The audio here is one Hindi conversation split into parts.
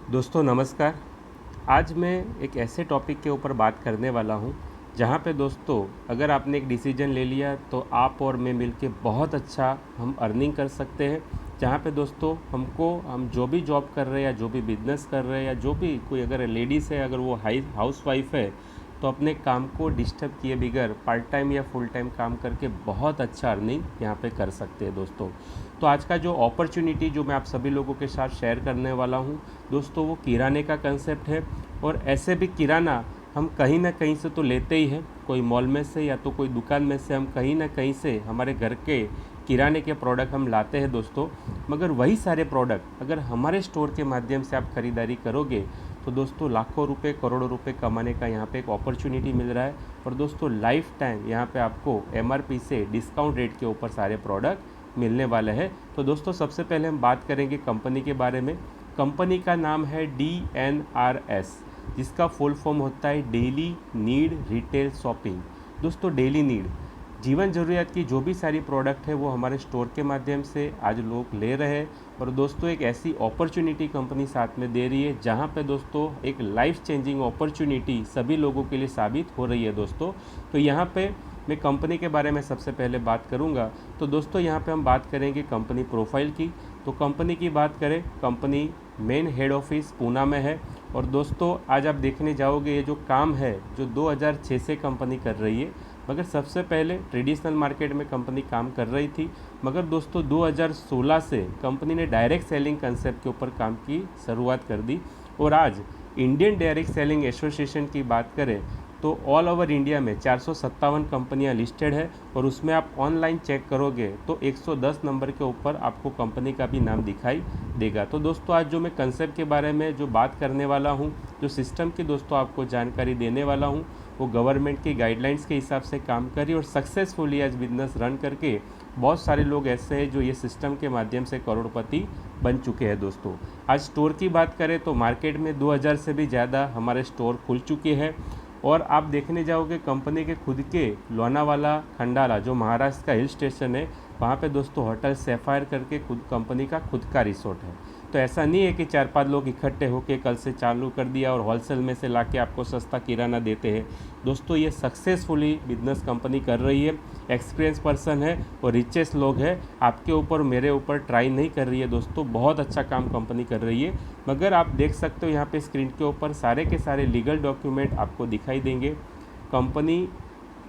दोस्तों नमस्कार। आज मैं एक ऐसे टॉपिक के ऊपर बात करने वाला हूँ जहाँ पे दोस्तों अगर आपने एक डिसीजन ले लिया तो आप और मैं मिलके बहुत अच्छा हम अर्निंग कर सकते हैं। जहाँ पे दोस्तों हम जो भी जॉब कर रहे हैं या जो भी बिजनेस कर रहे हैं या जो भी कोई अगर लेडीज़ है, अगर वो हाउस वाइफ है, तो अपने काम को डिस्टर्ब किए बगैर पार्ट टाइम या फुल टाइम काम करके बहुत अच्छा अर्निंग यहाँ पे कर सकते हैं दोस्तों। तो आज का जो अपॉर्चुनिटी जो मैं आप सभी लोगों के साथ शेयर करने वाला हूँ दोस्तों, वो किराने का कंसेप्ट है। और ऐसे भी किराना हम कहीं ना कहीं से तो लेते ही हैं, कोई मॉल में से या तो कोई दुकान में से, हम कहीं ना कहीं से हमारे घर के किराने के प्रोडक्ट हम लाते हैं दोस्तों। मगर वही सारे प्रोडक्ट अगर हमारे स्टोर के माध्यम से आप खरीदारी करोगे तो दोस्तों लाखों रुपए करोड़ों रुपए कमाने का यहाँ पे एक अपॉर्चुनिटी मिल रहा है। और दोस्तों लाइफ टाइम यहाँ पे आपको एमआरपी से डिस्काउंट रेट के ऊपर सारे प्रोडक्ट मिलने वाले हैं। तो दोस्तों सबसे पहले हम बात करेंगे कंपनी के बारे में। कंपनी का नाम है DNRS, जिसका फुल फॉर्म होता है डेली नीड रिटेल शॉपिंग। दोस्तों डेली नीड, जीवन ज़रूरियात की जो भी सारी प्रोडक्ट है वो हमारे स्टोर के माध्यम से आज लोग ले रहे हैं। और दोस्तों एक ऐसी अपॉर्चुनिटी कंपनी साथ में दे रही है जहां पे दोस्तों एक लाइफ चेंजिंग अपॉर्चुनिटी सभी लोगों के लिए साबित हो रही है दोस्तों। तो यहाँ पे मैं कंपनी के बारे में सबसे पहले बात करूँगा। तो दोस्तों यहाँ पे हम बात करेंगे कंपनी प्रोफाइल की। तो कंपनी की बात करें, company main head office Poona में है। और दोस्तों आज आप देखने जाओगे ये जो काम है जो 2006 से कंपनी कर रही है, मगर सबसे पहले ट्रेडिशनल मार्केट में कंपनी काम कर रही थी। मगर दोस्तों 2016 से कंपनी ने डायरेक्ट सेलिंग कंसेप्ट के ऊपर काम की शुरुआत कर दी। और आज इंडियन डायरेक्ट सेलिंग एसोसिएशन की बात करें तो ऑल ओवर इंडिया में 457 कंपनियां लिस्टेड है। और उसमें आप ऑनलाइन चेक करोगे तो 110 नंबर के ऊपर आपको कंपनी का भी नाम दिखाई देगा। तो दोस्तों आज जो मैं कंसेप्ट के बारे में जो बात करने वाला हूं, जो सिस्टम की दोस्तों आपको जानकारी देने वाला हूं, वो गवर्नमेंट की गाइडलाइंस के हिसाब से काम करी और सक्सेसफुली आज बिजनेस रन करके बहुत सारे लोग ऐसे हैं जो ये सिस्टम के माध्यम से करोड़पति बन चुके हैं दोस्तों। आज स्टोर की बात करें तो मार्केट में 2000 से भी ज़्यादा हमारे स्टोर खुल चुके हैं। और आप देखने जाओगे कंपनी के खुद के लोनावाला खंडाला जो महाराष्ट्र का हिल स्टेशन है, वहाँ पे दोस्तों होटल सैफायर करके खुद कंपनी का खुद का रिसोर्ट है। तो ऐसा नहीं है कि 4-5 लोग इकट्ठे होकर कल से चालू कर दिया और होलसेल में से लाके आपको सस्ता किराना देते हैं। दोस्तों ये सक्सेसफुली बिजनेस कंपनी कर रही है, एक्सपीरियंस पर्सन है और रिचेस्ट लोग हैं। आपके ऊपर मेरे ऊपर ट्राई नहीं कर रही है दोस्तों, बहुत अच्छा काम कंपनी कर रही है। मगर आप देख सकते हो यहाँ पे स्क्रीन के ऊपर सारे के सारे लीगल डॉक्यूमेंट आपको दिखाई देंगे। कंपनी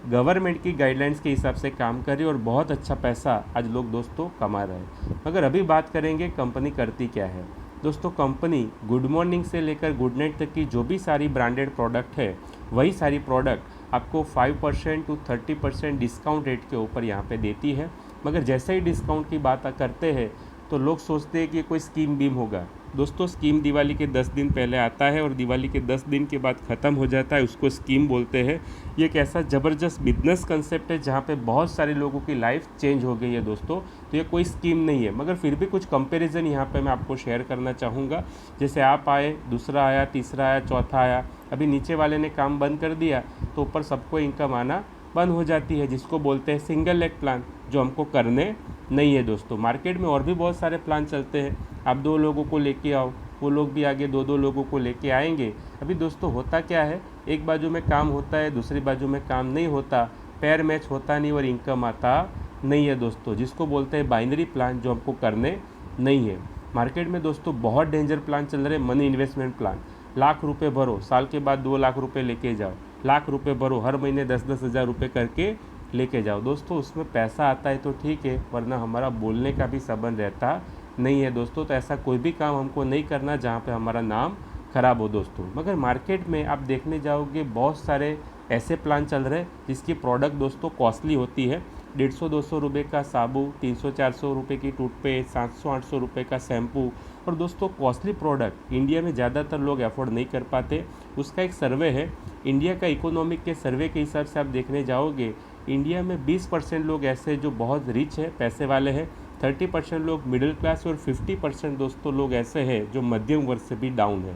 गवर्नमेंट की गाइडलाइंस के हिसाब से काम कर रही है और बहुत अच्छा पैसा आज लोग दोस्तों कमा रहे हैं। मगर अभी बात करेंगे कंपनी करती क्या है। दोस्तों कंपनी गुड मॉर्निंग से लेकर गुड नाइट तक की जो भी सारी ब्रांडेड प्रोडक्ट है, वही सारी प्रोडक्ट आपको 5% to 30% डिस्काउंट रेट के ऊपर यहाँ पे देती है। मगर जैसे ही डिस्काउंट की बात करते हैं तो लोग सोचते हैं कि कोई स्कीम बीम होगा। दोस्तों स्कीम दिवाली के 10 दिन पहले आता है और दिवाली के 10 दिन के बाद ख़त्म हो जाता है, उसको स्कीम बोलते हैं। ये एक ऐसा ज़बरदस्त बिजनेस कंसेप्ट है जहाँ पे बहुत सारे लोगों की लाइफ चेंज हो गई है दोस्तों। तो ये कोई स्कीम नहीं है, मगर फिर भी कुछ कंपैरिजन यहाँ पे मैं आपको शेयर करना चाहूँगा। जैसे आप आए, दूसरा आया, तीसरा आया, चौथा आया, अभी नीचे वाले ने काम बंद कर दिया तो ऊपर सबको इनकम आना बंद हो जाती है, जिसको बोलते हैं सिंगल लेग प्लान, जो हमको करने नहीं है दोस्तों। मार्केट में और भी बहुत सारे प्लान चलते हैं, आप 2 लोगों को लेके आओ, वो लोग भी आगे 2-2 लोगों को लेके आएंगे। अभी दोस्तों होता क्या है, एक बाजू में काम होता है, दूसरी बाजू में काम नहीं होता, पैर मैच होता नहीं और इनकम आता नहीं है दोस्तों, जिसको बोलते हैं बाइनरी प्लान, जो हमको करने नहीं है। मार्केट में दोस्तों बहुत डेंजर प्लान चल रहे हैं, मनी इन्वेस्टमेंट प्लान। लाख रुपए भरो, साल के बाद 2 लाख रुपए लेके जाओ, लाख रुपए भरो, हर महीने 10-10 हज़ार रुपये करके लेके जाओ। दोस्तों उसमें पैसा आता है तो ठीक है, वरना हमारा बोलने का भी संबंध रहता नहीं है दोस्तों। तो ऐसा कोई भी काम हमको नहीं करना जहाँ पे हमारा नाम खराब हो दोस्तों। मगर मार्केट में आप देखने जाओगे बहुत सारे ऐसे प्लान चल रहे हैं जिसकी प्रोडक्ट दोस्तों कॉस्टली होती है। 150-200 रुपये का साबु, 300-400 रुपये की टूथपेस्ट, 700-800 रुपये का शैम्पू। और दोस्तों कॉस्टली प्रोडक्ट इंडिया में ज़्यादातर लोग अफोर्ड नहीं कर पाते। उसका एक सर्वे है, इंडिया का इकोनॉमिक के सर्वे के हिसाब से आप देखने जाओगे, इंडिया में 20% लोग ऐसे हैं जो बहुत रिच है, पैसे वाले हैं, 30% लोग मिडिल क्लास और 50% दोस्तों लोग ऐसे हैं जो मध्यम वर्ग से भी डाउन है।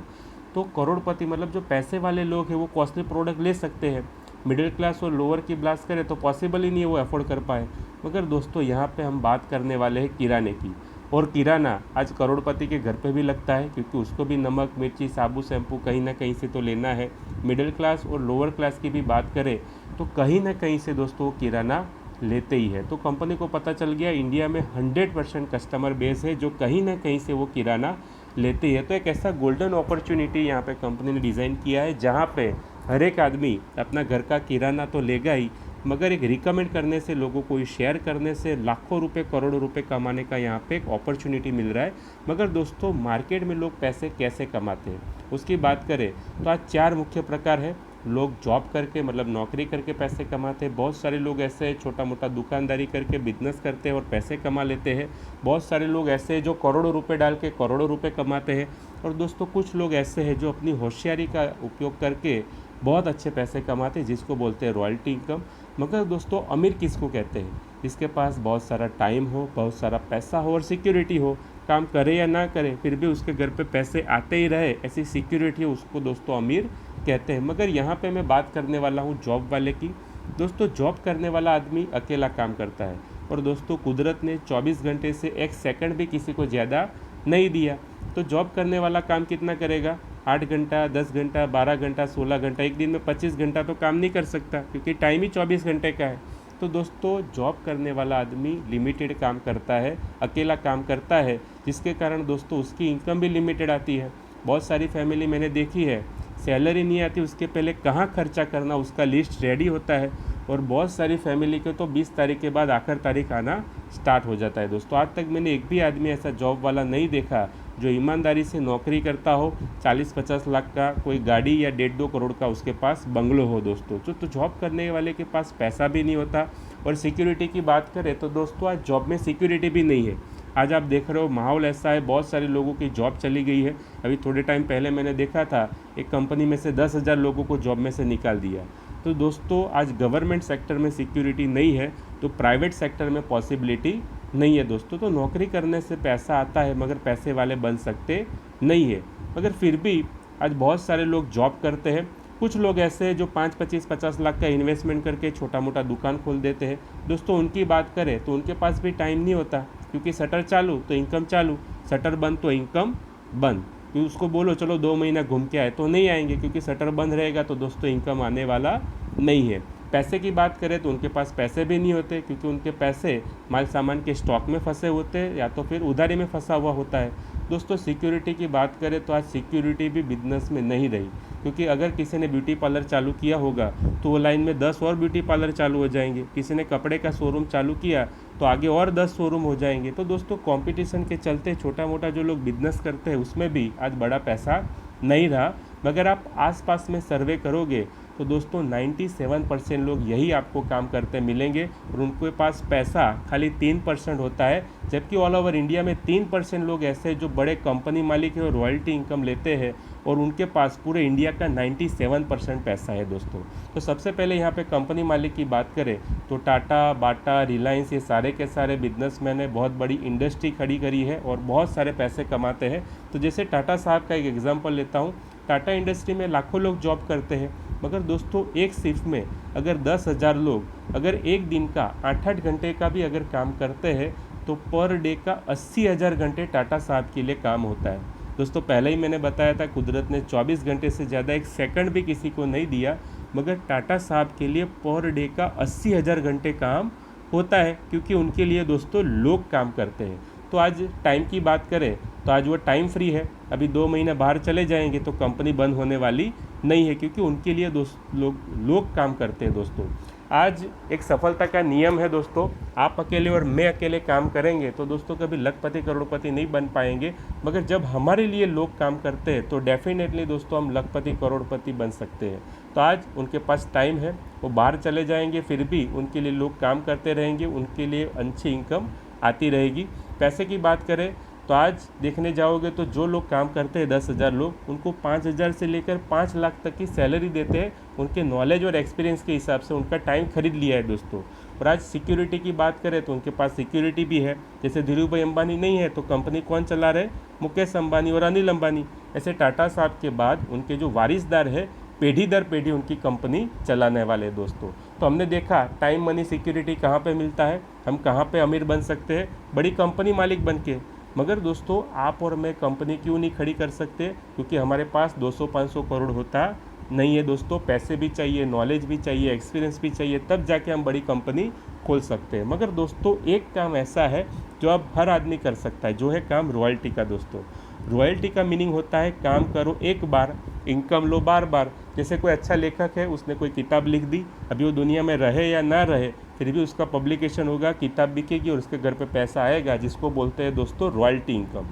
तो करोड़पति मतलब जो पैसे वाले लोग हैं वो कॉस्टली प्रोडक्ट ले सकते हैं, मिडिल क्लास और लोअर की बात करें तो पॉसिबल ही नहीं है वो अफोर्ड कर पाए। मगर दोस्तों यहाँ पे हम बात करने वाले हैं किराने की। और किराना आज करोड़पति के घर पे भी लगता है, क्योंकि उसको भी नमक मिर्ची साबुन शैम्पू कहीं ना कहीं से तो लेना है। मिडिल क्लास और लोअर क्लास की भी बात करें तो कहीं ना कहीं से दोस्तों वो किराना लेते ही है। तो कंपनी को पता चल गया इंडिया में 100% कस्टमर बेस है जो कहीं ना कहीं से वो किराना लेते ही है। तो एक ऐसा गोल्डन अपॉर्चुनिटी यहाँ पे कंपनी ने डिज़ाइन किया है जहाँ पे हर एक आदमी अपना घर का किराना तो लेगा ही, मगर एक रिकमेंड करने से, लोगों को शेयर करने से लाखों रुपए करोड़ों रुपए कमाने का यहाँ पे एक अपॉर्चुनिटी मिल रहा है। मगर दोस्तों मार्केट में लोग पैसे कैसे कमाते हैं उसकी बात करें तो आज 4 मुख्य प्रकार है। लोग जॉब करके मतलब नौकरी करके पैसे कमाते हैं, बहुत सारे लोग ऐसे हैं छोटा मोटा दुकानदारी करके बिजनेस करते हैं और पैसे कमा लेते हैं, बहुत सारे लोग ऐसे हैं जो करोड़ों रुपए डाल के करोड़ों रुपए कमाते हैं, और दोस्तों कुछ लोग ऐसे हैं जो अपनी होशियारी का उपयोग करके बहुत अच्छे पैसे कमाते हैं जिसको बोलते हैं रॉयल्टी इनकम। मगर दोस्तों अमीर किसको कहते हैं? जिसके पास बहुत सारा टाइम हो, बहुत सारा पैसा हो और सिक्योरिटी हो, काम करे या ना करे फिर भी उसके घर पे पैसे आते ही रहे, ऐसी सिक्योरिटी हो, उसको दोस्तों अमीर कहते हैं। मगर यहाँ पे मैं बात करने वाला हूँ जॉब वाले की। दोस्तों जॉब करने वाला आदमी अकेला काम करता है, और दोस्तों कुदरत ने 24 घंटे से 1 सेकंड भी किसी को ज़्यादा नहीं दिया। तो जॉब करने वाला काम कितना करेगा? 8 घंटा, 10 घंटा, 12 घंटा, 16 घंटा, एक दिन में 25 घंटा तो काम नहीं कर सकता, क्योंकि टाइम ही 24 घंटे का है। तो दोस्तों जॉब करने वाला आदमी लिमिटेड काम करता है, अकेला काम करता है, जिसके कारण दोस्तों उसकी इनकम भी लिमिटेड आती है। बहुत सारी फैमिली मैंने देखी है, सैलरी नहीं आती उसके पहले कहाँ खर्चा करना उसका लिस्ट रेडी होता है, और बहुत सारी फैमिली के तो 20 तारीख के बाद आखिर तारीख आना स्टार्ट हो जाता है। दोस्तों आज तक मैंने एक भी आदमी ऐसा जॉब वाला नहीं देखा जो ईमानदारी से नौकरी करता हो, 40-50 लाख का कोई गाड़ी या 1.5-2 करोड़ का उसके पास बंगलो हो। दोस्तों जो तो जॉब करने वाले के पास पैसा भी नहीं होता। और सिक्योरिटी की बात करें तो दोस्तों आज जॉब में सिक्योरिटी भी नहीं है। आज आप देख रहे हो माहौल ऐसा है, बहुत सारे लोगों की जॉब चली गई है। अभी थोड़े टाइम पहले मैंने देखा था एक कंपनी में से 10,000 लोगों को जॉब में से निकाल दिया। तो दोस्तों आज गवर्नमेंट सेक्टर में सिक्योरिटी नहीं है तो प्राइवेट सेक्टर में पॉसिबिलिटी नहीं है। दोस्तों तो नौकरी करने से पैसा आता है मगर पैसे वाले बन सकते नहीं है। मगर फिर भी आज बहुत सारे लोग जॉब करते हैं। कुछ लोग ऐसे हैं जो 5-25-50 लाख का इन्वेस्टमेंट करके छोटा मोटा दुकान खोल देते हैं। दोस्तों उनकी बात करें तो उनके पास भी टाइम नहीं होता, क्योंकि शटर चालू तो इनकम चालू, शटर बंद तो इनकम बंद। क्योंकि उसको बोलो चलो 2 महीना घूम के आए तो नहीं आएंगे, क्योंकि शटर बंद रहेगा तो दोस्तों इनकम आने वाला नहीं है। पैसे की बात करें तो उनके पास पैसे भी नहीं होते, क्योंकि उनके पैसे माल सामान के स्टॉक में फंसे होते हैं या तो फिर उधारी में फंसा हुआ होता है। दोस्तों सिक्योरिटी की बात करें तो आज सिक्योरिटी भी बिजनेस में नहीं रही, क्योंकि अगर किसी ने ब्यूटी पार्लर चालू किया होगा तो वो लाइन में 10 और ब्यूटी पार्लर चालू हो जाएंगे। किसी ने कपड़े का शोरूम चालू किया तो आगे और 10 शोरूम हो जाएंगे। तो दोस्तों कंपटीशन के चलते छोटा मोटा जो लोग बिजनेस करते हैं उसमें भी आज बड़ा पैसा नहीं रहा। मगर आप आसपास में सर्वे करोगे तो दोस्तों 97% लोग यही आपको काम करते मिलेंगे, और उनके पास पैसा खाली 3% होता है। जबकि ऑल ओवर इंडिया में 3% लोग ऐसे जो बड़े कंपनी मालिक हैं और रॉयल्टी इनकम लेते हैं, और उनके पास पूरे इंडिया का 97% पैसा है। दोस्तों तो सबसे पहले यहाँ पे कंपनी मालिक की बात करें तो टाटा, बाटा, रिलायंस, ये सारे के सारे बिजनेसमैन ने बहुत बड़ी इंडस्ट्री खड़ी करी है और बहुत सारे पैसे कमाते हैं। तो जैसे टाटा साहब का एक एग्जाम्पल लेता हूँ, टाटा इंडस्ट्री में लाखों लोग जॉब करते हैं, मगर दोस्तों एक शिफ्ट में अगर 10,000 लोग अगर एक दिन का 8-8 घंटे का भी अगर काम करते हैं तो पर डे का 80,000 घंटे टाटा साहब के लिए काम होता है। दोस्तों पहले ही मैंने बताया था कुदरत ने 24 घंटे से ज़्यादा 1 सेकंड भी किसी को नहीं दिया, मगर टाटा साहब के लिए पर डे का 80,000 घंटे काम होता है, क्योंकि उनके लिए दोस्तों लोग काम करते हैं। तो आज टाइम की बात करें तो आज वो टाइम फ्री है। अभी 2 महीने बाहर चले जाएंगे तो कंपनी बंद होने वाली नहीं है, क्योंकि उनके लिए लोग काम करते हैं। दोस्तों आज एक सफलता का नियम है दोस्तों, आप अकेले और मैं अकेले काम करेंगे तो दोस्तों कभी लखपति करोड़पति नहीं बन पाएंगे, मगर जब हमारे लिए लोग काम करते हैं तो डेफिनेटली दोस्तों हम लखपति करोड़पति बन सकते हैं। तो आज उनके पास टाइम है, वो बाहर चले जाएंगे फिर भी उनके लिए लोग काम करते रहेंगे, उनके लिए अच्छी इनकम आती रहेगी। पैसे की बात करें तो आज देखने जाओगे तो जो लोग काम करते हैं 10,000 लोग, उनको 5,000 से लेकर 5 लाख तक की सैलरी देते हैं। उनके नॉलेज और एक्सपीरियंस के हिसाब से उनका टाइम खरीद लिया है दोस्तों। और आज सिक्योरिटी की बात करें तो उनके पास सिक्योरिटी भी है। जैसे धीरू भाई अंबानी नहीं है तो कंपनी कौन चला रहे? मुकेश अंबानी और अनिल अंबानी। ऐसे टाटा साहब के बाद उनके जो वारिसदार है पीढ़ी दर पीढ़ी उनकी कंपनी चलाने वाले दोस्तों। तो हमने देखा टाइम मनी सिक्योरिटी कहाँ पे मिलता है, हम कहाँ पे अमीर बन सकते हैं? बड़ी कंपनी मालिक बन के। मगर दोस्तों आप और मैं कंपनी क्यों नहीं खड़ी कर सकते? क्योंकि हमारे पास 200-500 करोड़ होता नहीं है दोस्तों। पैसे भी चाहिए, नॉलेज भी चाहिए, एक्सपीरियंस भी चाहिए, तब जाके हम बड़ी कंपनी खोल सकते हैं। मगर दोस्तों एक काम ऐसा है जो अब हर आदमी कर सकता है, जो है काम रॉयल्टी का दोस्तों। रॉयल्टी का मीनिंग होता है काम करो एक बार, इनकम लो बार बार। जैसे कोई अच्छा लेखक है, उसने कोई किताब लिख दी, अभी वो दुनिया में रहे या ना रहे, फिर भी उसका पब्लिकेशन होगा, किताब बिकेगी और उसके घर पे पैसा आएगा, जिसको बोलते हैं दोस्तों रॉयल्टी इनकम।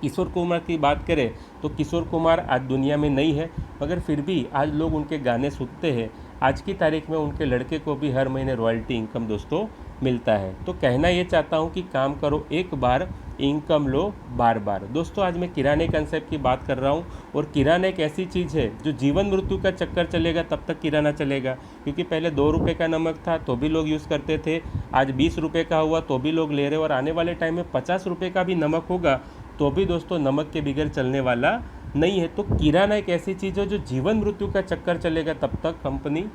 किशोर कुमार की बात करें तो किशोर कुमार आज दुनिया में नहीं है, मगर फिर भी आज लोग उनके गाने सुनते हैं। आज की तारीख में उनके लड़के को भी हर महीने रॉयल्टी इनकम दोस्तों मिलता है। तो कहना ये चाहता हूँ कि काम करो एक बार, इनकम लो बार बार। दोस्तों आज मैं किराने कंसेप्ट की बात कर रहा हूँ, और किराना एक ऐसी चीज़ है जो जीवन मृत्यु का चक्कर चलेगा तब तक किराना चलेगा। क्योंकि पहले 2 रुपये का नमक था तो भी लोग यूज़ करते थे, आज 20 रुपये का हुआ तो भी लोग ले रहे, और आने वाले टाइम में 50 रुपये का भी नमक होगा तो भी दोस्तों नमक के बगैर चलने वाला नहीं है। तो किराना एक ऐसी चीज़ है जो जीवन मृत्यु का चक्कर चलेगा तब तक कंपनी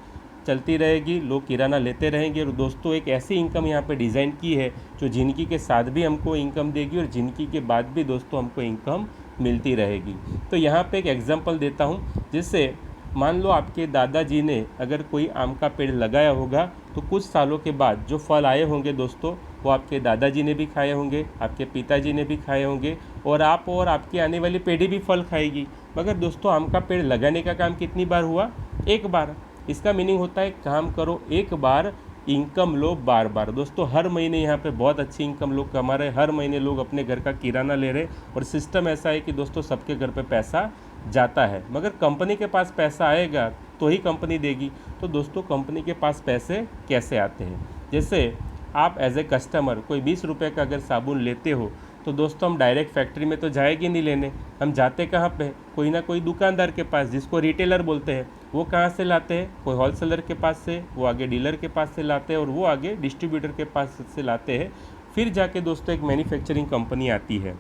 चलती रहेगी, लोग किराना लेते रहेंगे। और दोस्तों एक ऐसी इनकम यहाँ पे डिज़ाइन की है जो ज़िंदगी के साथ भी हमको इनकम देगी और ज़िंदगी के बाद भी दोस्तों हमको इनकम मिलती रहेगी। तो यहाँ पे एक एग्जांपल देता हूँ, जिससे मान लो आपके दादाजी ने अगर कोई आम का पेड़ लगाया होगा, तो कुछ सालों के बाद जो फल आए होंगे दोस्तों, वो आपके दादाजी ने भी खाए होंगे, आपके पिताजी ने भी खाए होंगे, और आप और आपकी आने वाली पीढ़ी भी फल खाएगी। मगर दोस्तों आम का पेड़ लगाने का काम कितनी बार हुआ? एक बार। इसका मीनिंग होता है काम करो एक बार, इनकम लो बार बार। दोस्तों हर महीने यहाँ पे बहुत अच्छी इनकम लोग कमा रहे, हर महीने लोग अपने घर का किराना ले रहे, और सिस्टम ऐसा है कि दोस्तों सबके घर पे पैसा जाता है। मगर कंपनी के पास पैसा आएगा तो ही कंपनी देगी। तो दोस्तों कंपनी के पास पैसे कैसे आते हैं? जैसे आप एज ए कस्टमर कोई 20 रुपये का अगर साबुन लेते हो, तो दोस्तों हम डायरेक्ट फैक्ट्री में तो जाएंगे नहीं लेने, हम जाते कहाँ पे? कोई ना कोई दुकानदार के पास, जिसको रिटेलर बोलते हैं। वो कहाँ से लाते हैं? कोई होलसेलर के पास से, वो आगे डीलर के पास से लाते हैं, और वो आगे डिस्ट्रीब्यूटर के पास से लाते हैं। फिर जाके दोस्तों एक मैन्युफैक्चरिंग कंपनी आती है।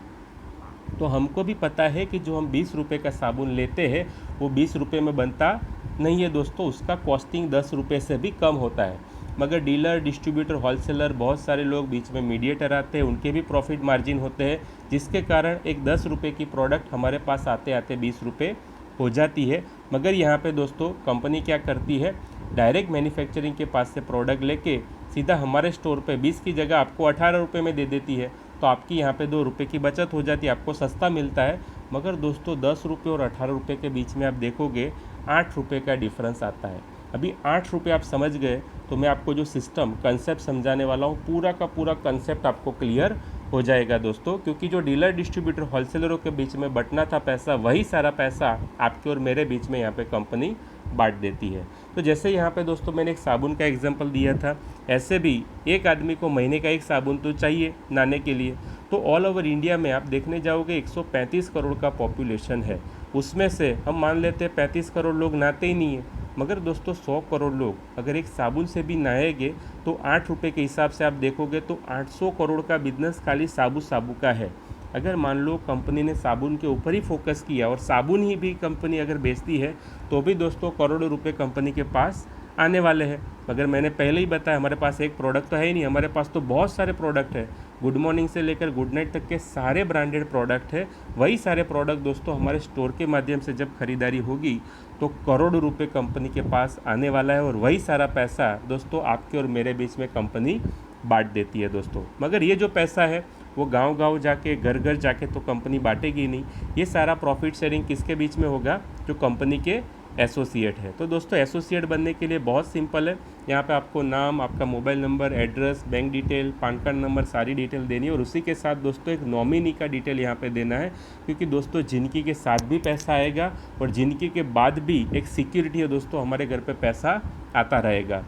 तो हमको भी पता है कि जो हम 20 रुपये का साबुन लेते हैं वो 20 रुपये में बनता नहीं है दोस्तों, उसका कॉस्टिंग 10 रुपये से भी कम होता है। मगर डीलर, डिस्ट्रीब्यूटर, होलसेलर, बहुत सारे लोग बीच में मीडिएटर आते हैं, उनके भी प्रॉफिट मार्जिन होते हैं, जिसके कारण एक 10 रुपये की प्रोडक्ट हमारे पास आते आते 20 रुपये हो जाती है। मगर यहाँ पे दोस्तों कंपनी क्या करती है? डायरेक्ट मैन्युफैक्चरिंग के पास से प्रोडक्ट लेके सीधा हमारे स्टोर पे 20 की जगह आपको 18 रुपये में दे देती है। तो आपकी यहाँ पे 2 रुपये की बचत हो जाती है, आपको सस्ता मिलता है। मगर दोस्तों 10 रुपये और 18 रुपये के बीच में आप देखोगे 8 रुपये का डिफरेंस आता है। अभी 8 रुपये आप समझ गए तो मैं आपको जो सिस्टम कंसेप्ट समझाने वाला हूँ, पूरा का पूरा कंसेप्ट आपको क्लियर हो जाएगा दोस्तों। क्योंकि जो डीलर, डिस्ट्रीब्यूटर, होलसेलरों के बीच में बंटना था पैसा, वही सारा पैसा आपके और मेरे बीच में यहाँ पे कंपनी बांट देती है। तो जैसे यहाँ पे दोस्तों मैंने एक साबुन का एग्जांपल दिया था, ऐसे भी एक आदमी को महीने का एक साबुन तो चाहिए नहाने के लिए। तो ऑल ओवर इंडिया में आप देखने जाओगे 135 करोड़ का पॉपुलेशन है, उसमें से हम मान लेते हैं 35 करोड़ लोग नहाते ही नहीं है। मगर दोस्तों 100 करोड़ लोग अगर एक साबुन से भी नहाएंगे तो 8 रुपये के हिसाब से आप देखोगे तो 800 करोड़ का बिजनेस खाली साबु का है। अगर मान लो कंपनी ने साबुन के ऊपर ही फोकस किया और साबुन ही भी कंपनी अगर बेचती है, तो भी दोस्तों करोड़ों रुपए कंपनी के पास आने वाले हैं। मगर मैंने पहले ही बताया हमारे पास एक प्रोडक्ट तो है ही नहीं, हमारे पास तो बहुत सारे प्रोडक्ट है। गुड मॉर्निंग से लेकर गुड नाइट तक के सारे ब्रांडेड प्रोडक्ट है। वही सारे प्रोडक्ट दोस्तों हमारे स्टोर के माध्यम से जब खरीदारी होगी तो करोड़ों रुपए कंपनी के पास आने वाला है, और वही सारा पैसा दोस्तों आपके और मेरे बीच में कंपनी बांट देती है दोस्तों। मगर ये जो पैसा है वो गांव-गांव जाके, घर घर जाके तो कंपनी बांटेगी नहीं। ये सारा प्रॉफिट शेयरिंग किसके बीच में होगा? जो कंपनी के एसोसिएट है। तो दोस्तों एसोसिएट बनने के लिए बहुत सिंपल है, यहाँ पे आपको नाम, आपका mobile number, address, bank detail, pan card number, सारी डिटेल देनी है, और उसी के साथ दोस्तों एक नॉमिनी का डिटेल यहाँ पे देना है। क्योंकि दोस्तों जिंदगी के साथ भी पैसा आएगा और जिंदगी के बाद भी एक सिक्योरिटी है दोस्तों, हमारे घर पे पैसा आता रहेगा।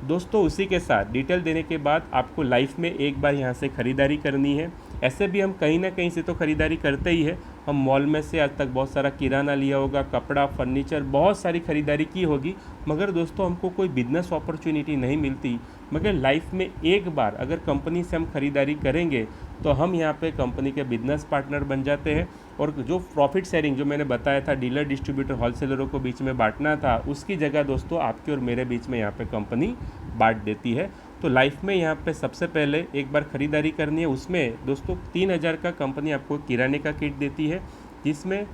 दोस्तों उसी के साथ डिटेल देने के बाद आपको लाइफ में एक बार यहाँ से ख़रीदारी करनी है। ऐसे भी हम कहीं ना कहीं से तो ख़रीदारी करते ही है, हम मॉल में से आज तक बहुत सारा किराना लिया होगा, कपड़ा, फर्नीचर, बहुत सारी ख़रीदारी की होगी। मगर दोस्तों हमको कोई बिजनेस अपॉर्चुनिटी नहीं मिलती। मगर लाइफ में एक बार अगर कंपनी से हम ख़रीदारी करेंगे तो हम यहाँ पे कंपनी के बिजनेस पार्टनर बन जाते हैं, और जो प्रॉफिट शेयरिंग जो मैंने बताया था डीलर, डिस्ट्रीब्यूटर, होलसेलरों को बीच में बांटना था, उसकी जगह दोस्तों आपके और मेरे बीच में यहाँ पे कंपनी बांट देती है। तो लाइफ में यहाँ पे सबसे पहले एक बार ख़रीदारी करनी है, उसमें दोस्तों 3,000 का कंपनी आपको किराने का किट देती है, जिसमें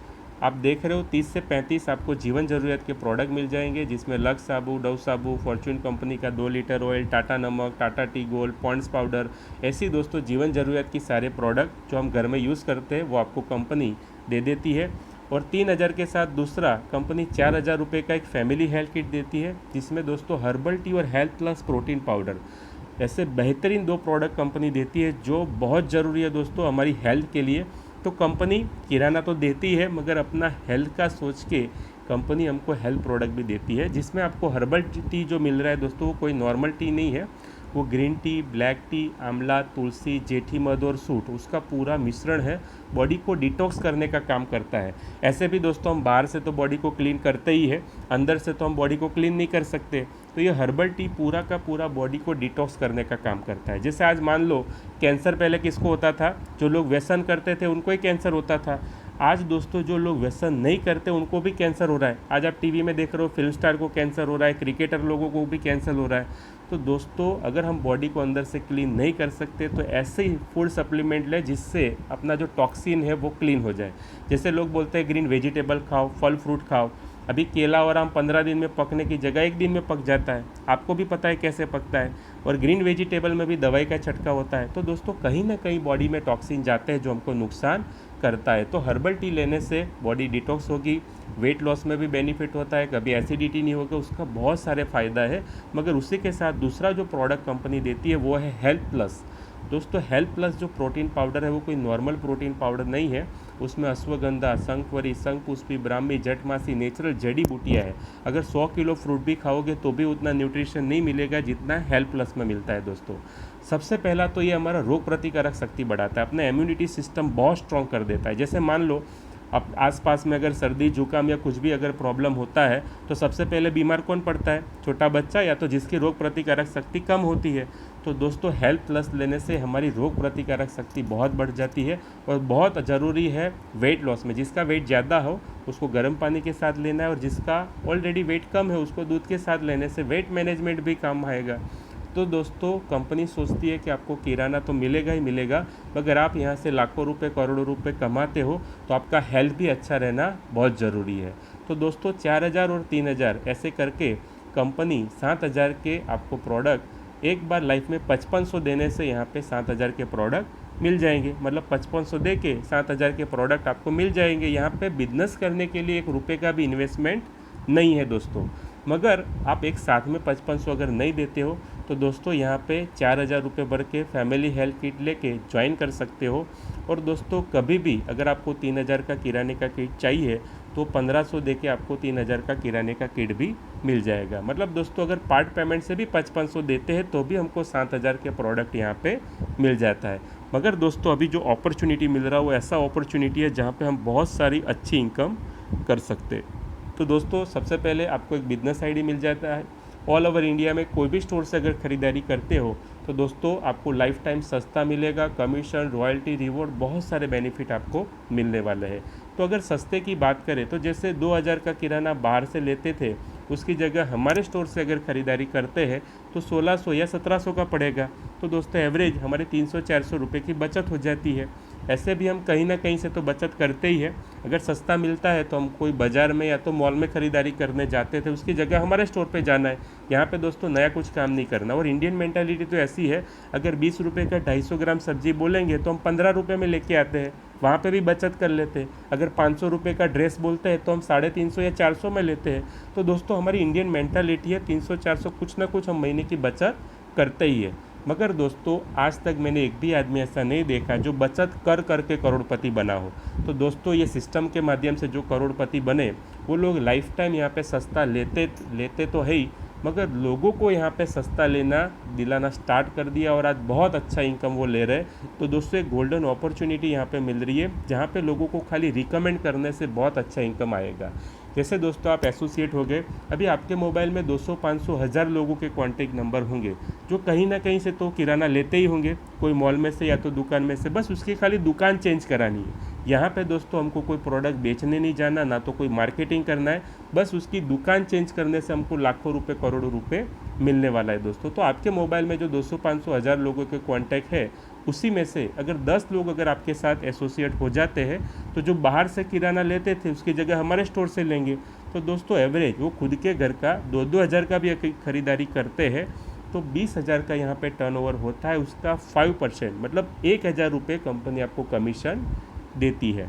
आप देख रहे हो 30 से 35 आपको जीवन ज़रूरत के प्रोडक्ट मिल जाएंगे, जिसमें लक्स साबु, डव साबु, फॉर्चून कंपनी का 2 लीटर ऑयल, टाटा नमक, Tata Tea Gold, Pond's powder, ऐसी दोस्तों जीवन ज़रूरत की सारे प्रोडक्ट जो हम घर में यूज़ करते हैं वो आपको कंपनी दे देती है। और 3,000 के साथ दूसरा कंपनी 4,000 रुपये का एक फैमिली हेल्थ किट देती है, जिसमें दोस्तों हर्बल टी और हेल्थ प्लस प्रोटीन पाउडर ऐसे बेहतरीन 2 प्रोडक्ट कंपनी देती है जो बहुत ज़रूरी है दोस्तों हमारी हेल्थ के लिए। तो कंपनी किराना तो देती है, मगर अपना हेल्थ का सोच के कंपनी हमको हेल्थ प्रोडक्ट भी देती है, जिसमें आपको हर्बल टी जो मिल रहा है दोस्तों वो कोई नॉर्मल टी नहीं है, वो ग्रीन टी, ब्लैक टी, आंवला, तुलसी, जेठी मध और सूट उसका पूरा मिश्रण है, बॉडी को डिटॉक्स करने का काम करता है। ऐसे भी दोस्तों हम बाहर से तो बॉडी को क्लीन करते ही है, अंदर से तो हम बॉडी को क्लीन नहीं कर सकते, तो ये हर्बल टी पूरा का पूरा बॉडी को डिटॉक्स करने का काम करता है। जैसे आज मान लो कैंसर पहले किसको होता था, जो लोग व्यसन करते थे उनको ही कैंसर होता था। आज दोस्तों जो लोग व्यसन नहीं करते उनको भी कैंसर हो रहा है। आज आप टीवी में देख रहे हो फिल्म स्टार को कैंसर हो रहा है, क्रिकेटर लोगों को भी कैंसर हो रहा है। तो दोस्तों अगर हम बॉडी को अंदर से क्लीन नहीं कर सकते तो ऐसे ही फूड सप्लीमेंट लें जिससे अपना जो टॉक्सिन है वो क्लीन हो जाए। जैसे लोग बोलते हैं ग्रीन वेजिटेबल खाओ, फल फ्रूट खाओ। अभी केला और आम 15 दिन में पकने की जगह 1 दिन में पक जाता है, आपको भी पता है कैसे पकता है। और ग्रीन वेजिटेबल में भी दवाई का छटका होता है। तो दोस्तों कहीं ना कहीं बॉडी में टॉक्सिन जाते हैं जो हमको नुकसान करता है। तो हर्बल टी लेने से बॉडी डिटॉक्स होगी, वेट लॉस में भी बेनिफिट होता है, कभी एसिडिटी नहीं होगा, उसका बहुत सारे फ़ायदा है। मगर उसी के साथ दूसरा जो प्रोडक्ट कंपनी देती है वो है हेल्थ प्लस। दोस्तों हेल्थ प्लस जो प्रोटीन पाउडर है वो कोई नॉर्मल प्रोटीन पाउडर नहीं है, उसमें अश्वगंधा, शंखवरी, शंखपुष्पी, ब्राह्मी, जटमासी नेचुरल जड़ी बूटियाँ है। अगर 100 किलो फ्रूट भी खाओगे तो भी उतना न्यूट्रिशन नहीं मिलेगा जितना हेल्थ प्लस में मिलता है। दोस्तों सबसे पहला तो ये हमारा रोग प्रतिकारक शक्ति बढ़ाता है, अपना इम्यूनिटी सिस्टम बहुत स्ट्रॉन्ग कर देता है। जैसे मान लो अब आसपास में अगर सर्दी जुकाम या कुछ भी अगर प्रॉब्लम होता है तो सबसे पहले बीमार कौन पड़ता है, छोटा बच्चा या तो जिसकी रोग प्रतिकारक शक्ति कम होती है। तो दोस्तों हेल्थ प्लस लेने से हमारी रोग प्रतिकारक शक्ति बहुत बढ़ जाती है। और बहुत ज़रूरी है वेट लॉस में, जिसका वेट ज़्यादा हो उसको गर्म पानी के साथ लेना है, और जिसका ऑलरेडी वेट कम है उसको दूध के साथ लेने से वेट मैनेजमेंट भी काम आएगा। तो दोस्तों कंपनी सोचती है कि आपको किराना तो मिलेगा ही मिलेगा, मगर आप यहाँ से लाखों रुपए करोड़ों रुपए कमाते हो तो आपका हेल्थ भी अच्छा रहना बहुत ज़रूरी है। तो दोस्तों 4,000 और 3,000 ऐसे करके कंपनी 7,000 के आपको प्रोडक्ट एक बार लाइफ में 5,500 देने से यहाँ पे 7,000 के प्रोडक्ट मिल जाएंगे। मतलब 5,500 दे के 7,000 के प्रोडक्ट आपको मिल जाएंगे। यहाँ पे बिजनेस करने के लिए 1 रुपये का भी इन्वेस्टमेंट नहीं है दोस्तों। मगर आप एक साथ में 5,500 अगर नहीं देते हो तो दोस्तों यहाँ पे 4,000 रुपये भर के फैमिली हेल्थ किट लेके ज्वाइन कर सकते हो। और दोस्तों कभी भी अगर आपको 3,000 का किराने का किट चाहिए तो 1,500 दे के आपको 3,000 का किराने का किट भी मिल जाएगा। मतलब दोस्तों अगर पार्ट पेमेंट से भी 5,500 देते हैं तो भी हमको 7,000 के प्रोडक्ट यहाँ पे मिल जाता है। मगर दोस्तों अभी जो अपॉर्चुनिटी मिल रहा है वो ऐसा अपॉर्चुनिटी है जहाँ पे हम बहुत सारी अच्छी इनकम कर सकते हैं। तो दोस्तों सबसे पहले आपको एक बिजनेस आईडी मिल जाता है। ऑल ओवर इंडिया में कोई भी स्टोर से अगर ख़रीदारी करते हो तो दोस्तों आपको लाइफ टाइम सस्ता मिलेगा, कमीशन, रॉयल्टी, रिवॉर्ड, बहुत सारे बेनिफिट आपको मिलने वाले हैं। तो अगर सस्ते की बात करें तो जैसे 2,000 का किराना बाहर से लेते थे उसकी जगह हमारे स्टोर से अगर ख़रीदारी करते हैं तो 1,600 या 1,700 का पड़ेगा। तो दोस्तों एवरेज हमारे 300-400 रुपये की बचत हो जाती है। ऐसे भी हम कहीं ना कहीं से तो बचत करते ही है। अगर सस्ता मिलता है तो हम कोई बाज़ार में या तो मॉल में ख़रीदारी करने जाते थे, उसकी जगह हमारे स्टोर पे जाना है। यहाँ पे दोस्तों नया कुछ काम नहीं करना। और इंडियन मेंटालिटी तो ऐसी है, अगर 20 रुपये का 250 ग्राम सब्जी बोलेंगे तो हम 15 रुपये में लेके आते हैं, वहाँ पे भी बचत कर लेते हैं। अगर 500 रुपये का ड्रेस बोलते हैं तो हम 350 या 400 में लेते हैं। तो दोस्तों हमारी इंडियन मेंटालिटी है 300-400 कुछ ना कुछ हम महीने की बचत करते ही है। मगर दोस्तों आज तक मैंने एक भी आदमी ऐसा नहीं देखा जो बचत कर करके करोड़पति बना हो। तो दोस्तों ये सिस्टम के माध्यम से जो करोड़पति बने वो लोग लाइफ टाइम यहाँ पे सस्ता लेते तो है ही, मगर लोगों को यहाँ पे सस्ता लेना दिलाना स्टार्ट कर दिया और आज बहुत अच्छा इनकम वो ले रहे। तो दोस्तों एक गोल्डन अपॉर्चुनिटी यहाँ पे मिल रही है जहाँ पे लोगों को खाली रिकमेंड करने से बहुत अच्छा इनकम आएगा। जैसे दोस्तों आप एसोसिएट हो गए, अभी आपके मोबाइल में 200, 500, 1000 लोगों के कॉन्टैक्ट नंबर होंगे जो कहीं ना कहीं से तो किराना लेते ही होंगे, कोई मॉल में से या तो दुकान में से, बस उसकी खाली दुकान चेंज करानी है। यहाँ पे दोस्तों हमको कोई प्रोडक्ट बेचने नहीं जाना, ना तो कोई मार्केटिंग करना है, बस उसकी दुकान चेंज करने से हमको लाखों रुपए, करोड़ों रुपए मिलने वाला है दोस्तों। तो आपके मोबाइल में जो 200, 500, 1000 लोगों के कॉन्टैक्ट है, उसी में से अगर 10 लोग अगर आपके साथ एसोसिएट हो जाते हैं, तो जो बाहर से किराना लेते थे उसकी जगह हमारे स्टोर से लेंगे। तो दोस्तों एवरेज वो खुद के घर का 2-2 हज़ार का भी खरीदारी करते हैं, तो 20,000 का यहाँ पे टर्नओवर होता है, उसका 5%, मतलब 1,000 रुपये कंपनी आपको कमीशन देती है।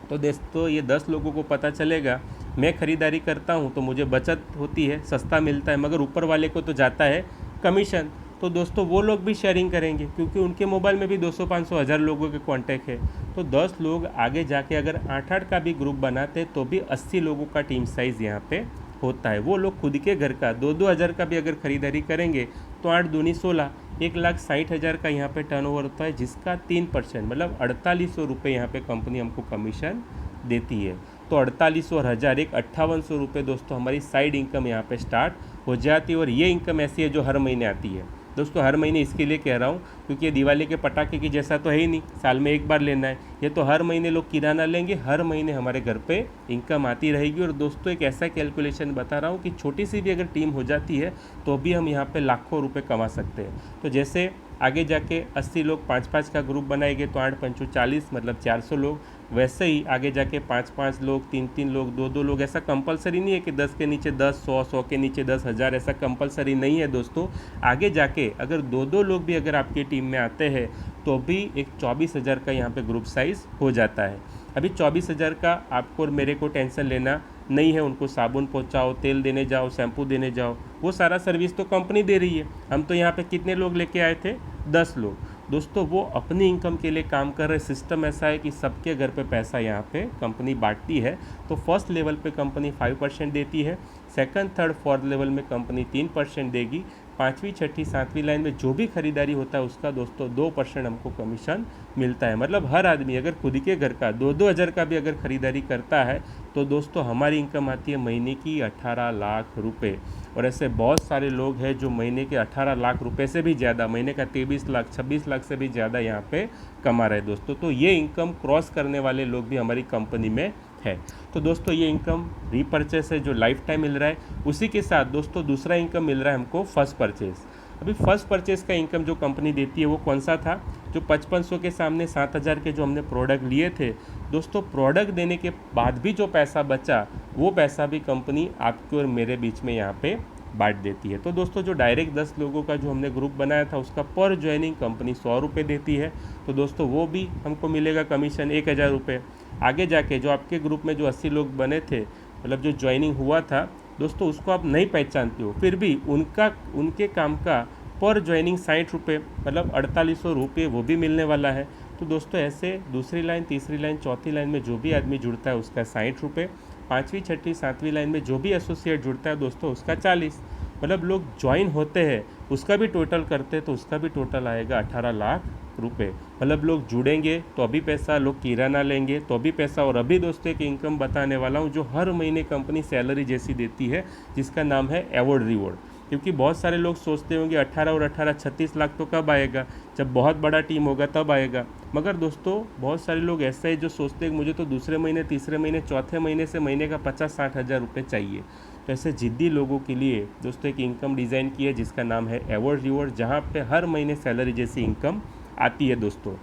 तो दोस्तों ये 10 लोगों को पता चलेगा, मैं ख़रीदारी करता हूँ तो मुझे बचत होती है, सस्ता मिलता है, मगर ऊपर वाले को तो जाता है कमीशन। तो दोस्तों वो लोग भी शेयरिंग करेंगे क्योंकि उनके मोबाइल में भी 200, 500, 1000 लोगों के कांटेक्ट है। तो 10 लोग आगे जाके अगर 8-8 का भी ग्रुप बनाते तो भी 80 लोगों का टीम साइज़ यहाँ पे होता है। वो लोग खुद के घर का 2-2 हज़ार का भी अगर ख़रीदारी करेंगे तो 8 दूनी 16, 1,60,000 का यहाँ पे टर्नओवर होता है, जिसका 3%, मतलब 4800 रुपये यहाँ पे कंपनी हमको कमीशन देती है। तो 48 और 1000, एक 5800 रुपये दोस्तों हमारी साइड इनकम यहाँ पे स्टार्ट हो जाती है। और ये इनकम ऐसी है जो हर महीने आती है दोस्तों। हर महीने इसके लिए कह रहा हूँ क्योंकि ये दिवाली के पटाखे की जैसा तो है ही नहीं, साल में एक बार लेना है। ये तो हर महीने लोग किराना लेंगे, हर महीने हमारे घर पे इनकम आती रहेगी। और दोस्तों एक ऐसा कैलकुलेशन बता रहा हूँ कि छोटी सी भी अगर टीम हो जाती है तो भी हम यहाँ पे लाखों रुपए कमा सकते हैं। तो जैसे आगे जाके 80 लोग 5-5 का ग्रुप बनाएंगे तो 8×5 = 40, मतलब 400 लोग। वैसे ही आगे जाके 5-5 लोग, 3-3 लोग, 2-2 लोग, ऐसा कंपलसरी नहीं है कि 10 के नीचे 10, 100, 100 के नीचे 10,000, ऐसा कंपलसरी नहीं है दोस्तों। आगे जाके अगर 2-2 लोग भी अगर आपकी टीम में आते हैं तो भी एक 24,000 का यहाँ पे ग्रुप साइज़ हो जाता है। अभी 24,000 का आपको और मेरे को टेंशन लेना नहीं है, उनको साबुन पहुँचाओ, तेल देने जाओ, शैम्पू देने जाओ, वो सारा सर्विस तो कंपनी दे रही है। हम तो यहाँ पे कितने लोग लेके आए थे? 10 लोग। दोस्तों वो अपनी इनकम के लिए काम कर रहे। सिस्टम ऐसा है कि सबके घर पे पैसा यहाँ पे कंपनी बांटती है। तो फर्स्ट लेवल पे कंपनी 5% देती है, सेकंड, थर्ड, फोर्थ लेवल में कंपनी 3% देगी, 5वीं, 6ठी, 7वीं लाइन में जो भी खरीदारी होता है उसका दोस्तों 2% हमको कमीशन मिलता है। मतलब हर आदमी अगर खुद के घर का 2-2 हज़ार का भी अगर खरीदारी करता है तो दोस्तों हमारी इनकम आती है महीने की 18 लाख रुपए। और ऐसे बहुत सारे लोग हैं जो महीने के 18 लाख रुपए से भी ज़्यादा, महीने का 23 लाख, 26 लाख से भी ज़्यादा यहाँ पे कमा रहे दोस्तों। तो ये इनकम क्रॉस करने वाले लोग भी हमारी कंपनी में है। तो दोस्तों ये इनकम रीपरचेस है जो लाइफ टाइम मिल रहा है। उसी के साथ दोस्तों दूसरा इनकम मिल रहा है हमको फर्स्ट परचेस। अभी फर्स्ट परचेस का इनकम जो कंपनी देती है वो कौन सा था? जो 5500 के सामने 7000 के जो हमने प्रोडक्ट लिए थे दोस्तों, प्रोडक्ट देने के बाद भी जो पैसा बचा वो पैसा भी कंपनी आपके और मेरे बीच में यहाँ पे बांट देती है। तो दोस्तों जो डायरेक्ट 10 लोगों का जो हमने ग्रुप बनाया था उसका पर ज्वाइनिंग कंपनी 100 रुपये देती है। तो दोस्तों वो भी हमको मिलेगा कमीशन 1000 रुपये। आगे जाके जो आपके ग्रुप में जो 80 लोग बने थे, मतलब जो ज्वाइनिंग हुआ था दोस्तों, उसको आप नहीं पहचानते हो, फिर भी उनके काम का पर ज्वाइनिंग 60 रुपये, मतलब 4800 रुपये वो भी मिलने वाला है। तो दोस्तों ऐसे दूसरी लाइन, तीसरी लाइन, चौथी लाइन में जो भी आदमी जुड़ता है उसका 60 रुपये, 5वीं, 6ठी, 7वीं लाइन में जो भी एसोसिएट जुड़ता है दोस्तों उसका 40, मतलब लोग ज्वाइन होते हैं उसका भी टोटल करते हैं तो उसका भी टोटल आएगा 18 लाख रुपए। मतलब लोग जुड़ेंगे तो अभी पैसा, लोग किराना लेंगे तो अभी पैसा। और अभी दोस्तों एक इनकम बताने वाला हूँ जो हर महीने कंपनी सैलरी जैसी देती है, जिसका नाम है अवॉर्ड रिवॉर्ड। क्योंकि बहुत सारे लोग सोचते होंगे 18 और 18 36 लाख तो कब आएगा, जब बहुत बड़ा टीम होगा तब आएगा। मगर दोस्तों बहुत सारे लोग ऐसे हैं जो सोचते हैं कि मुझे तो दूसरे महीने, तीसरे महीने, चौथे महीने से महीने का 50-60 हज़ार रुपये चाहिए। तो ऐसे जिद्दी लोगों के लिए दोस्तों एक इनकम डिज़ाइन की है जिसका नाम है अवॉर्ड रिवॉर्ड, जहाँ पे हर महीने सैलरी जैसी इनकम आती है दोस्तों।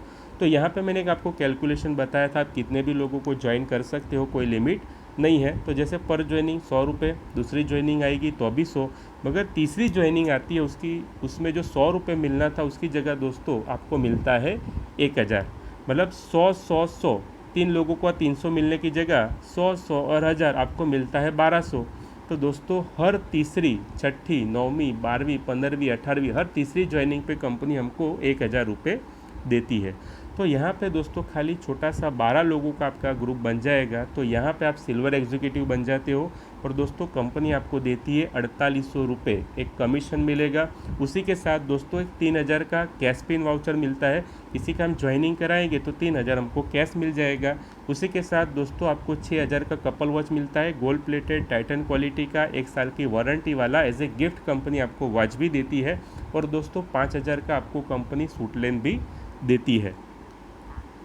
तो यहाँ पे मैंने आपको कैलकुलेशन बताया था, आप कितने भी लोगों को ज्वाइन कर सकते हो, कोई लिमिट नहीं है। तो जैसे पर ज्वाइनिंग 100 रुपये, दूसरी ज्वाइनिंग आएगी तो अभी 100, मगर तीसरी ज्वाइनिंग आती है उसमें जो 100 रुपये मिलना था उसकी जगह दोस्तों आपको मिलता है 1000, मतलब 100-100-100, 3 लोगों को 300 मिलने की जगह 100-100 और 1000 आपको मिलता है 1200। तो दोस्तों हर तीसरी, छठी, 9वीं, 12वीं, 15वीं, 18वीं, हर तीसरी ज्वाइनिंग पे कंपनी हमको 1000 रुपये देती है। तो यहाँ पे दोस्तों खाली छोटा सा 12 लोगों का आपका ग्रुप बन जाएगा। तो यहाँ पे आप सिल्वर एग्जीक्यूटिव बन जाते हो और दोस्तों कंपनी आपको देती है 4800 रुपये एक कमीशन मिलेगा। उसी के साथ दोस्तों एक 3000 का कैश पिन वाउचर मिलता है। इसी का हम ज्वाइनिंग कराएंगे तो 3000 हमको कैश मिल जाएगा। उसी के साथ दोस्तों आपको 6000 का कपल वॉच मिलता है, गोल्ड प्लेटेड टाइटन क्वालिटी का, 1 साल की वारंटी वाला। एज ए गिफ्ट कंपनी आपको वॉच भी देती है और दोस्तों 5000 का आपको कंपनी सूट लेन भी देती है।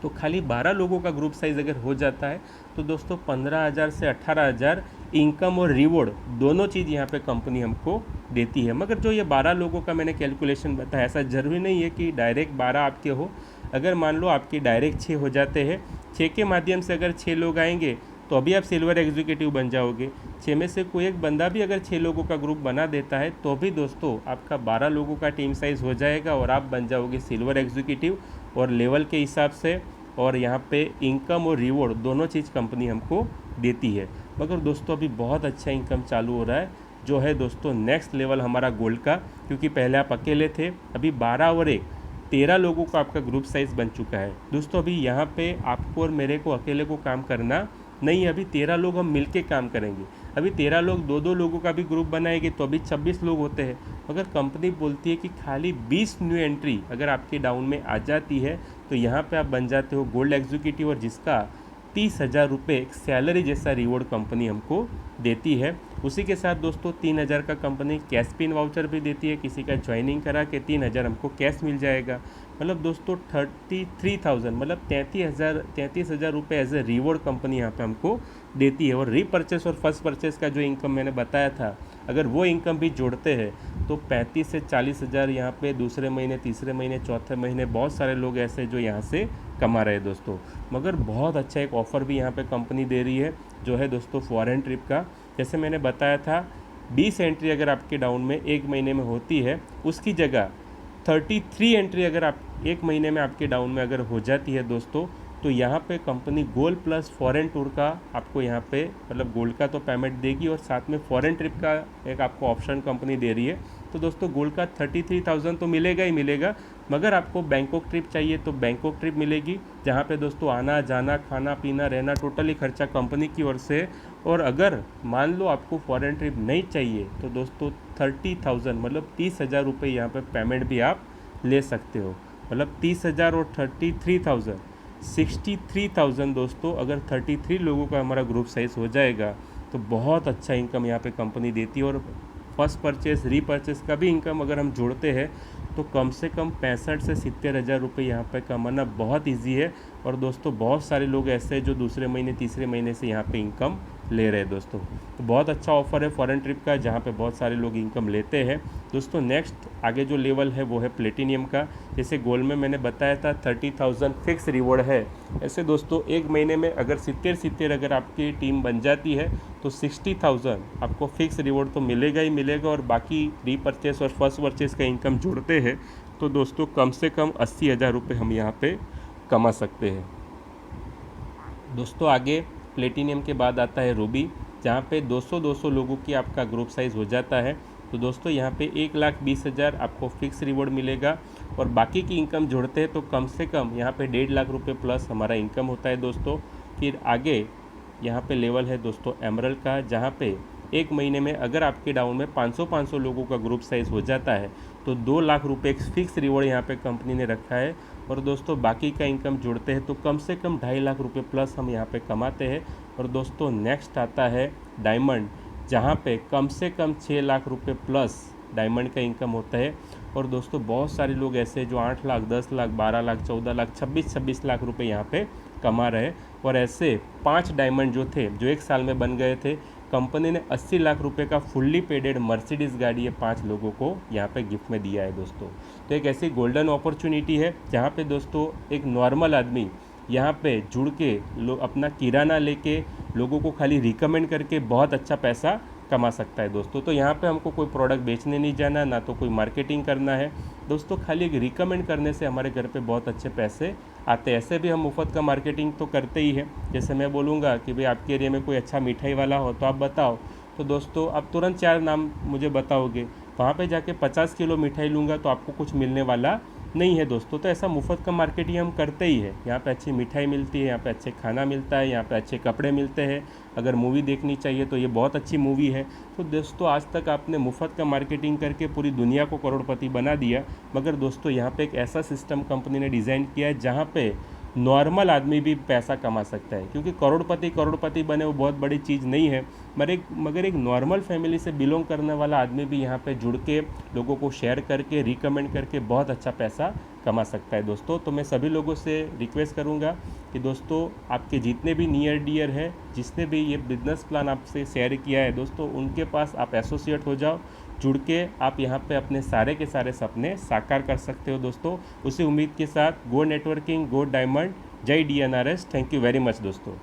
तो खाली 12 लोगों का ग्रुप साइज़ अगर हो जाता है तो दोस्तों 15,000 से 18,000 इनकम और रिवॉर्ड दोनों चीज़ यहाँ पे कंपनी हमको देती है। मगर जो ये 12 लोगों का मैंने कैलकुलेशन बताया, ऐसा ज़रूरी नहीं है कि डायरेक्ट 12 आपके हो। अगर मान लो आपके डायरेक्ट 6 हो जाते हैं, 6 के माध्यम से अगर 6 लोग आएंगे तो अभी आप सिल्वर एग्जीक्यूटिव बन जाओगे। 6 में से कोई एक बंदा भी अगर 6 लोगों का ग्रुप बना देता है तो भी दोस्तों आपका 12 लोगों का टीम साइज़ हो जाएगा और आप बन जाओगे सिल्वर एग्जीक्यूटिव। और लेवल के हिसाब से और यहाँ पे इनकम और रिवॉर्ड दोनों चीज़ कंपनी हमको देती है। मगर दोस्तों अभी बहुत अच्छा इनकम चालू हो रहा है, जो है दोस्तों नेक्स्ट लेवल हमारा गोल्ड का। क्योंकि पहले आप अकेले थे, अभी 12 और 1 13 लोगों का आपका ग्रुप साइज़ बन चुका है। दोस्तों अभी यहाँ पे आपको और मेरे को अकेले को काम करना नहीं, अभी 13 लोग हम मिलके काम करेंगे। अभी 13 लोग 2-2 लोगों का भी ग्रुप बनाएंगे तो अभी 26 लोग होते हैं। मगर कंपनी बोलती है कि खाली 20 न्यू एंट्री अगर आपके डाउन में आ जाती है तो यहाँ पे आप बन जाते हो गोल्ड एग्जीक्यूटिव, और जिसका 30,000 रुपये एक सैलरी जैसा रिवॉर्ड कंपनी हमको देती है। उसी के साथ दोस्तों 3000 का कंपनी कैश पिन वाउचर भी देती है। किसी का ज्वाइनिंग करा के 3000 हमको कैश मिल जाएगा। मतलब दोस्तों 33,000 मतलब 33,000 रुपये एज ए रिवॉर्ड कंपनी यहाँ पे हमको देती है। और रीपरचेस और फर्स्ट परचेस का जो इनकम मैंने बताया था, अगर वो इनकम भी जोड़ते हैं तो 35 से 40,000 यहाँ पे दूसरे महीने, तीसरे महीने, चौथे महीने बहुत सारे लोग ऐसे जो यहाँ से कमा रहे हैं दोस्तों। मगर बहुत अच्छा एक ऑफ़र भी यहाँ पे कंपनी दे रही है, जो है दोस्तों फॉरेन ट्रिप का। जैसे मैंने बताया था 20 एंट्री अगर आपके डाउन में एक महीने में होती है, उसकी जगह 33 एंट्री अगर आप एक महीने में आपके डाउन में अगर हो जाती है दोस्तों, तो यहाँ पे company gold plus foreign tour का आपको यहाँ पे मतलब गोल्ड का तो पेमेंट देगी और साथ में फॉरेन ट्रिप का एक आपको ऑप्शन कंपनी दे रही है। तो दोस्तों गोल्ड का 33,000 तो मिलेगा ही मिलेगा। मगर आपको बैंकॉक ट्रिप चाहिए तो बैंकॉक ट्रिप मिलेगी, जहाँ पे दोस्तों आना जाना खाना पीना रहना टोटली खर्चा कंपनी की ओर से। और अगर मान लो आपको फॉरेन ट्रिप नहीं चाहिए तो दोस्तों 30,000 मतलब 30,000 रुपये यहाँ पे पेमेंट भी आप ले सकते हो। मतलब 30,000 और 33,000 63,000 दोस्तों। अगर 33 लोगों का हमारा ग्रुप साइज़ हो जाएगा तो बहुत अच्छा इनकम यहाँ पे कंपनी देती है। और फर्स्ट परचेस रीपरचेस का भी इनकम अगर हम जोड़ते हैं तो कम से कम 65 से 70,000 रुपये यहाँ पे कमाना बहुत इजी है। और दोस्तों बहुत सारे लोग ऐसे हैं जो दूसरे महीने तीसरे महीने से यहाँ पे इनकम ले रहे हैं दोस्तों। तो बहुत अच्छा ऑफर है फॉरेन ट्रिप का, जहाँ पे बहुत सारे लोग इनकम लेते हैं दोस्तों। नेक्स्ट आगे जो लेवल है वो है प्लेटिनियम का। जैसे गोल्ड में मैंने बताया था 30,000 फिक्स रिवॉर्ड है, ऐसे दोस्तों एक महीने में अगर 70 अगर आपकी टीम बन जाती है तो 60,000 आपको फिक्स रिवॉर्ड तो मिलेगा ही मिलेगा। और बाकी रीपरचेस और फर्स्ट परचेस का इनकम जोड़ते हैं तो दोस्तों कम से कम 80,000 रुपये हम यहाँ पे कमा सकते हैं दोस्तों। आगे प्लेटिनियम के बाद आता है रूबी, जहाँ पे 200 लोगों की आपका ग्रुप साइज़ हो जाता है। तो दोस्तों यहाँ पे 1,20,000 आपको फिक्स रिवॉर्ड मिलेगा और बाकी की इनकम जोड़ते हैं तो कम से कम यहाँ पे 1.5 लाख रुपये प्लस हमारा इनकम होता है दोस्तों। फिर आगे यहाँ पे लेवल है दोस्तों एमरल्ड का, जहाँ पे एक महीने में अगर आपके डाउन में 500 लोगों का ग्रुप साइज़ हो जाता है तो 2 लाख रुपये एक फिक्स रिवॉर्ड यहाँ पे कंपनी ने रखा है। और दोस्तों बाकी का इनकम जोड़ते हैं तो कम से कम 2.5 लाख रुपये प्लस हम यहाँ पे कमाते हैं। और दोस्तों नेक्स्ट आता है डायमंड, जहाँ पे कम से कम 6 लाख रुपये प्लस डायमंड का इनकम होता है। और दोस्तों बहुत सारे लोग ऐसे जो 8 लाख 10 लाख 12 लाख 14 लाख 26 लाख रुपए यहाँ पे कमा रहे। और ऐसे 5 डायमंड जो थे जो एक साल में बन गए थे, कंपनी ने 80 लाख रुपए का फुल्ली पेडेड मर्सिडीज़ गाड़ी ये 5 लोगों को यहाँ पे गिफ्ट में दिया है दोस्तों। तो एक ऐसी गोल्डन अपॉर्चुनिटी है जहाँ पे दोस्तों एक नॉर्मल आदमी यहाँ पे जुड़ के अपना किराना लेके लोगों को खाली रिकमेंड करके बहुत अच्छा पैसा कमा सकता है दोस्तों। तो यहाँ पे हमको कोई प्रोडक्ट बेचने नहीं जाना, ना तो कोई मार्केटिंग करना है दोस्तों। खाली एक रिकमेंड करने से हमारे घर पे बहुत अच्छे पैसे आते हैं। ऐसे भी हम मुफ्त का मार्केटिंग तो करते ही हैं। जैसे मैं बोलूँगा कि भाई आपके एरिया में कोई अच्छा मिठाई वाला हो तो आप बताओ, तो दोस्तों आप तुरंत 4 नाम मुझे बताओगे, वहाँ पे जाके 50 किलो मिठाई लूँगा तो आपको कुछ मिलने वाला नहीं है दोस्तों। तो ऐसा मुफ्त का मार्केटिंग हम करते ही है। यहाँ पे अच्छी मिठाई मिलती है, यहाँ पे अच्छे खाना मिलता है, यहाँ पे अच्छे कपड़े मिलते हैं। अगर मूवी देखनी चाहिए तो ये बहुत अच्छी मूवी है। तो दोस्तों आज तक आपने मुफ्त का मार्केटिंग करके पूरी दुनिया को करोड़पति बना दिया, मगर दोस्तों यहाँ पे एक ऐसा सिस्टम कंपनी ने डिज़ाइन किया है जहाँ पे नॉर्मल आदमी भी पैसा कमा सकता है। क्योंकि करोड़पति बने वो बहुत बड़ी चीज़ नहीं है, मगर एक नॉर्मल फैमिली से बिलोंग करने वाला आदमी भी यहाँ पे जुड़ के लोगों को शेयर करके रिकमेंड करके बहुत अच्छा पैसा कमा सकता है दोस्तों। तो मैं सभी लोगों से रिक्वेस्ट करूँगा कि दोस्तों आपके जितने भी नियर डियर है, जिसने भी ये बिजनेस प्लान आपसे शेयर किया है दोस्तों, उनके पास आप एसोसिएट हो जाओ। जुड़ के आप यहाँ पे अपने सारे के सारे सपने साकार कर सकते हो दोस्तों। उसी उम्मीद के साथ गो नेटवर्किंग, गो डायमंड, जय DNRS। Thank you very much दोस्तों।